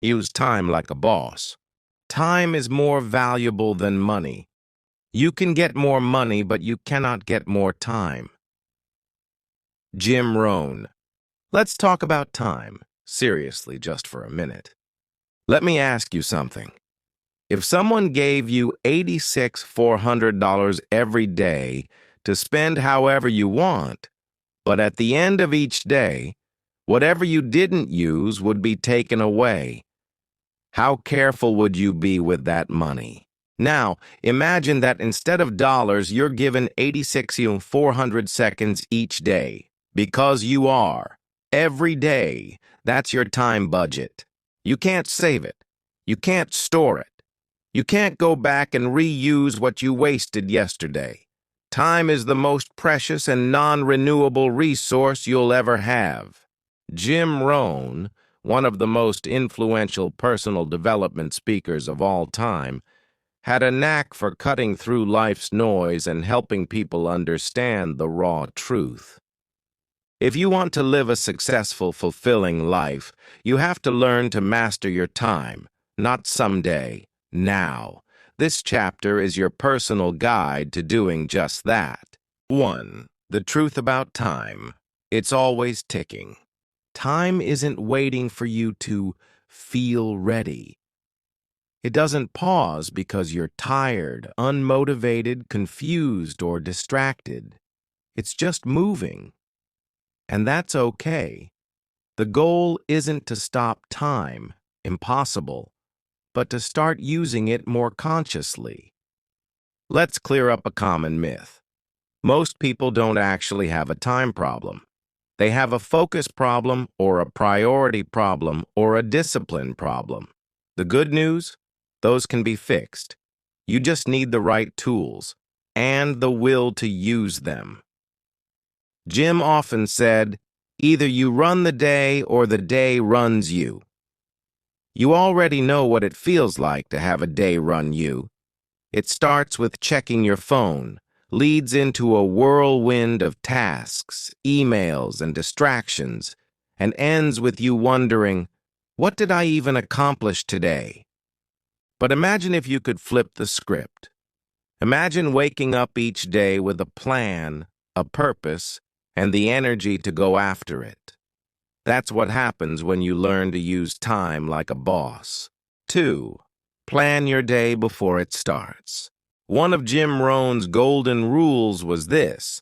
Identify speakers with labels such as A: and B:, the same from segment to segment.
A: Use time like a boss. Time is more valuable than money. You can get more money, but you cannot get more time. Jim Rohn. Let's talk about time, seriously, just for a minute. Let me ask you something. If someone gave you $86,400 every day to spend however you want, but at the end of each day, whatever you didn't use would be taken away, how careful would you be with that money? Now, imagine that instead of dollars, you're given 86,400 seconds each day. Because you are. Every day. That's your time budget. You can't save it. You can't store it. You can't go back and reuse what you wasted yesterday. Time is the most precious and non-renewable resource you'll ever have. Jim Rohn, one of the most influential personal development speakers of all time, had a knack for cutting through life's noise and helping people understand the raw truth. If you want to live a successful, fulfilling life, you have to learn to master your time, not someday, now. This chapter is your personal guide to doing just that. 1. The truth about time. It's always ticking. Time isn't waiting for you to feel ready. It doesn't pause because you're tired, unmotivated, confused, or distracted. It's just moving. And that's okay. The goal isn't to stop time, impossible, but to start using it more consciously. Let's clear up a common myth. Most people don't actually have a time problem. They have a focus problem or a priority problem or a discipline problem. The good news? Those can be fixed. You just need the right tools and the will to use them. Jim often said, either you run the day or the day runs you. You already know what it feels like to have a day run you. It starts with checking your phone, leads into a whirlwind of tasks, emails, and distractions, and ends with you wondering, what did I even accomplish today? But imagine if you could flip the script. Imagine waking up each day with a plan, a purpose, and the energy to go after it. That's what happens when you learn to use time like a boss. 2. Plan your day before it starts. One of Jim Rohn's golden rules was this: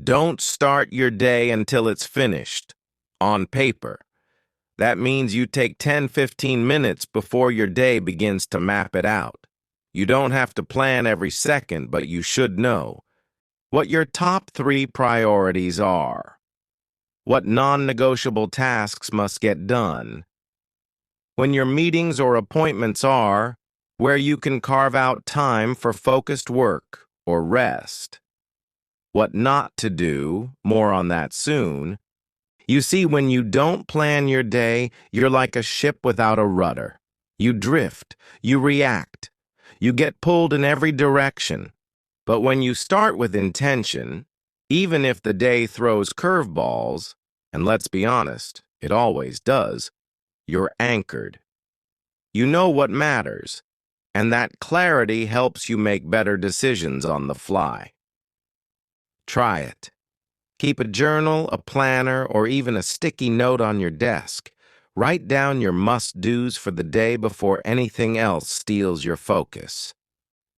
A: don't start your day until it's finished, on paper. That means you take 10-15 minutes before your day begins to map it out. You don't have to plan every second, but you should know what your top 3 priorities are, what non-negotiable tasks must get done, when your meetings or appointments are, where you can carve out time for focused work or rest, what not to do, more on that soon. You see, when you don't plan your day, you're like a ship without a rudder. You drift, you react, you get pulled in every direction. But when you start with intention, even if the day throws curveballs, and let's be honest, it always does, you're anchored. You know what matters, and that clarity helps you make better decisions on the fly. Try it. Keep a journal, a planner, or even a sticky note on your desk. Write down your must-dos for the day before anything else steals your focus.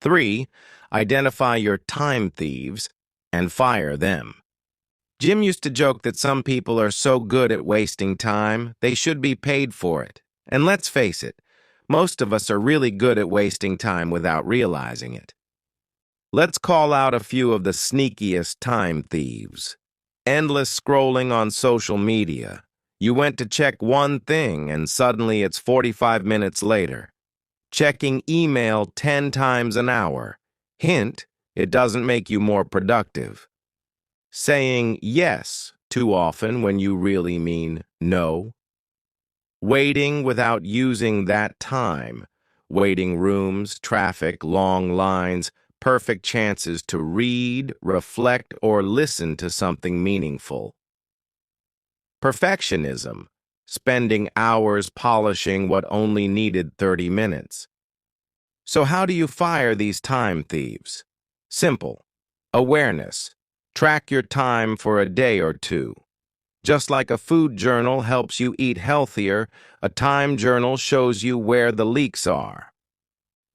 A: 3. Identify your time thieves and fire them. Jim used to joke that some people are so good at wasting time, they should be paid for it. And let's face it, most of us are really good at wasting time without realizing it. Let's call out a few of the sneakiest time thieves. Endless scrolling on social media. You went to check one thing and suddenly it's 45 minutes later. Checking email 10 times an hour. Hint, it doesn't make you more productive. Saying yes too often when you really mean no. Waiting without using that time. Waiting rooms, traffic, long lines, perfect chances to read, reflect, or listen to something meaningful. Perfectionism. spending hours polishing what only needed 30 minutes. So how do you fire these time thieves? Simple. Awareness. Track your time for a day or two. Just like a food journal helps you eat healthier, a time journal shows you where the leaks are.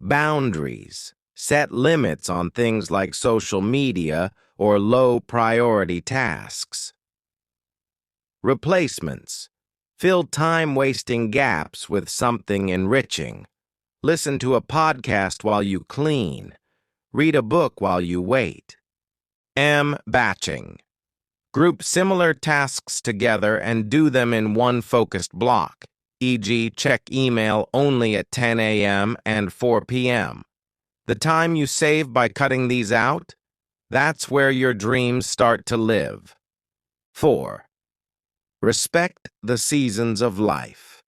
A: Boundaries. Set limits on things like social media or low-priority tasks. Replacements. Fill time-wasting gaps with something enriching. Listen to a podcast while you clean. Read a book while you wait. Batching. Group similar tasks together and do them in one focused block, e.g., check email only at 10 a.m. and 4 p.m. The time you save by cutting these out, that's where your dreams start to live. 4. Respect the seasons of life.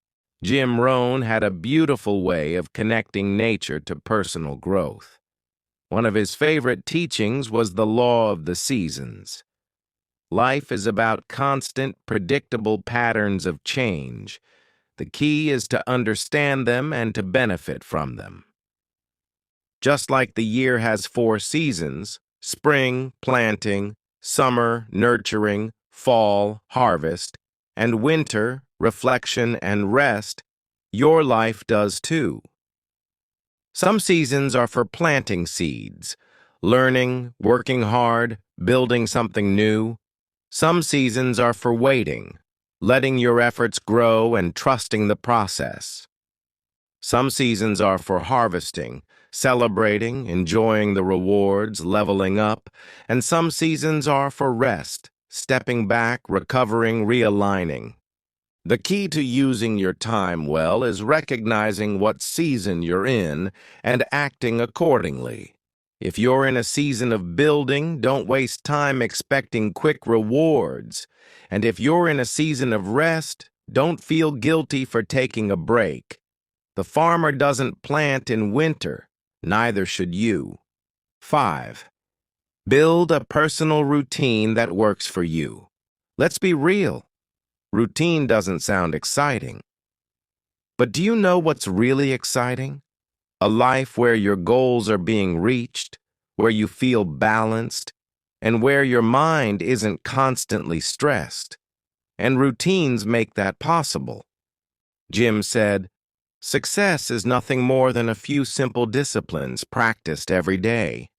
A: Rohn had a beautiful way of connecting nature to personal growth. One of his favorite teachings was the law of the seasons. Life is about constant, predictable patterns of change. The key is to understand them and to benefit from them. Just like the year has 4 seasons, spring, planting, summer, nurturing, fall, harvest, and winter, reflection and rest, your life does too. Some seasons are for planting seeds, learning, working hard, building something new. Some seasons are for waiting, letting your efforts grow and trusting the process. Some seasons are for harvesting, celebrating, enjoying the rewards, leveling up, and some seasons are for rest, stepping back, recovering, realigning. The key to using your time well is recognizing what season you're in and acting accordingly. If you're in a season of building, don't waste time expecting quick rewards. And if you're in a season of rest, don't feel guilty for taking a break. The farmer doesn't plant in winter, neither should you. 5. Build a personal routine that works for you. Let's be real. Routine doesn't sound exciting. But do you know what's really exciting? A life where your goals are being reached, where you feel balanced, and where your mind isn't constantly stressed. And routines make that possible. Jim said, "Success is nothing more than a few simple disciplines practiced every day."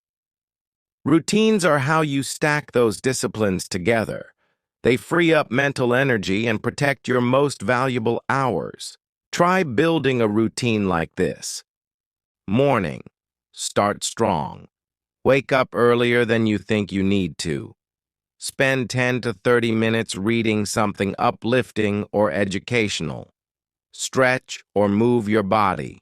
A: Routines are how you stack those disciplines together. They free up mental energy and protect your most valuable hours. Try building a routine like this. Morning. Start strong. Wake up earlier than you think you need to. Spend 10 to 30 minutes reading something uplifting or educational. Stretch or move your body.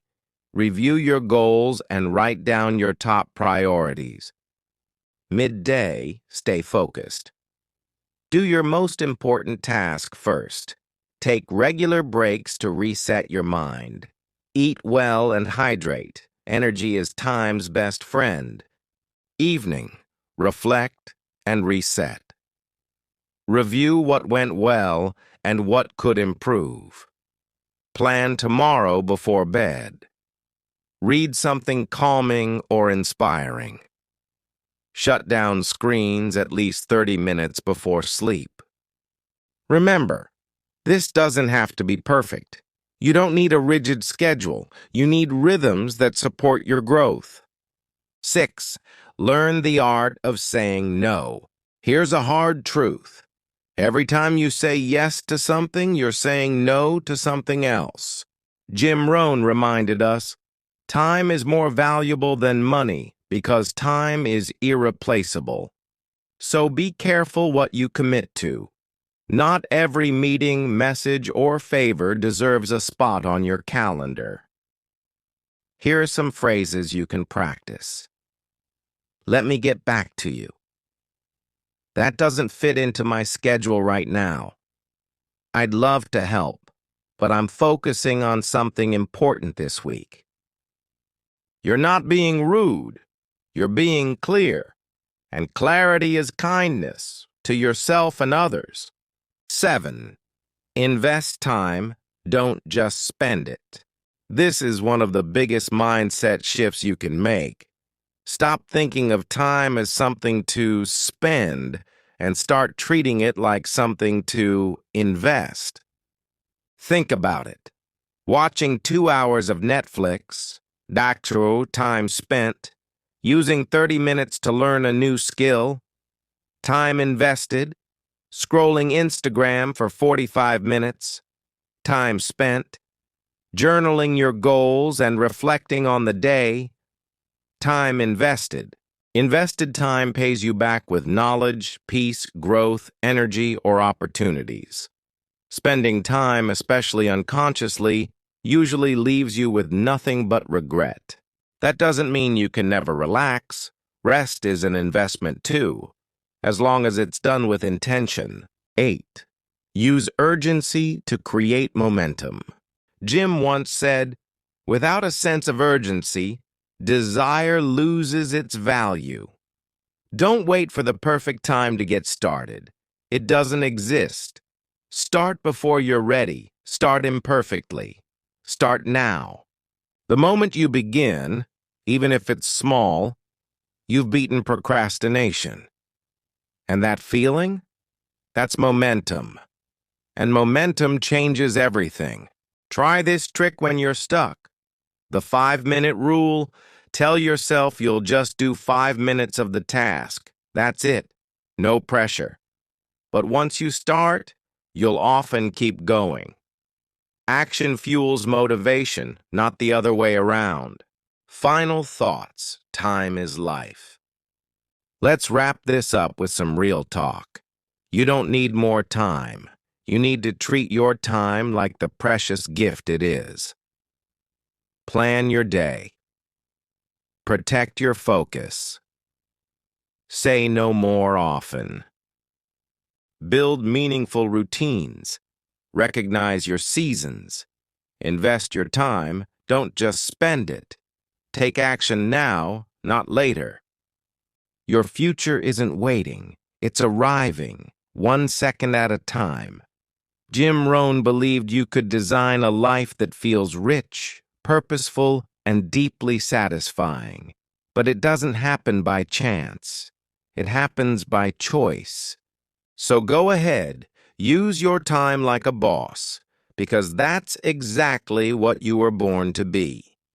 A: Review your goals and write down your top priorities. Midday, stay focused. Do your most important task first. Take regular breaks to reset your mind. Eat well and hydrate. Energy is time's best friend. Evening, reflect and reset. Review what went well and what could improve. Plan tomorrow before bed. Read something calming or inspiring. Shut down screens at least 30 minutes before sleep. Remember, this doesn't have to be perfect. You don't need a rigid schedule. You need rhythms that support your growth. 6. Learn the art of saying no. Here's a hard truth. Every time you say yes to something, you're saying no to something else. Rohn reminded us, time is more valuable than money because time is irreplaceable. So be careful what you commit to. Not every meeting, message, or favor deserves a spot on your calendar. Here are some phrases you can practice. Let me get back to you. That doesn't fit into my schedule right now. I'd love to help, but I'm focusing on something important this week. You're not being rude. You're being clear. And clarity is kindness to yourself and others. 7. Invest time, don't just spend it. This is one of the biggest mindset shifts you can make. Stop thinking of time as something to spend and start treating it like something to invest. Think about it. Watching 2 hours of Netflix, actual time spent, using 30 minutes to learn a new skill, time invested, scrolling Instagram for 45 minutes, time spent, journaling your goals and reflecting on the day, time invested. Invested time pays you back with knowledge, peace, growth, energy, or opportunities. Spending time, especially unconsciously, usually leaves you with nothing but regret. That doesn't mean you can never relax. Rest is an investment too, as long as it's done with intention. 8. Use urgency to create momentum. Jim once said, "Without a sense of urgency, desire loses its value." Don't wait for the perfect time to get started. It doesn't exist. Start before you're ready. Start imperfectly. Start now. The moment you begin, even if it's small, you've beaten procrastination. And that feeling? That's momentum. And momentum changes everything. Try this trick when you're stuck. The 5-minute rule. Tell yourself you'll just do 5 minutes of the task. That's it. No pressure. But once you start, you'll often keep going. Action fuels motivation, not the other way around. Final thoughts. Time is life. Let's wrap this up with some real talk. You don't need more time. You need to treat your time like the precious gift it is. Plan your day. Protect your focus. Say no more often. Build meaningful routines. Recognize your seasons. Invest your time, don't just spend it. Take action now, not later. Your future isn't waiting, it's arriving, 1 second at a time. Jim Rohn believed you could design a life that feels rich, purposeful, and deeply satisfying. But it doesn't happen by chance. It happens by choice. So go ahead, use your time like a boss, because that's exactly what you were born to be.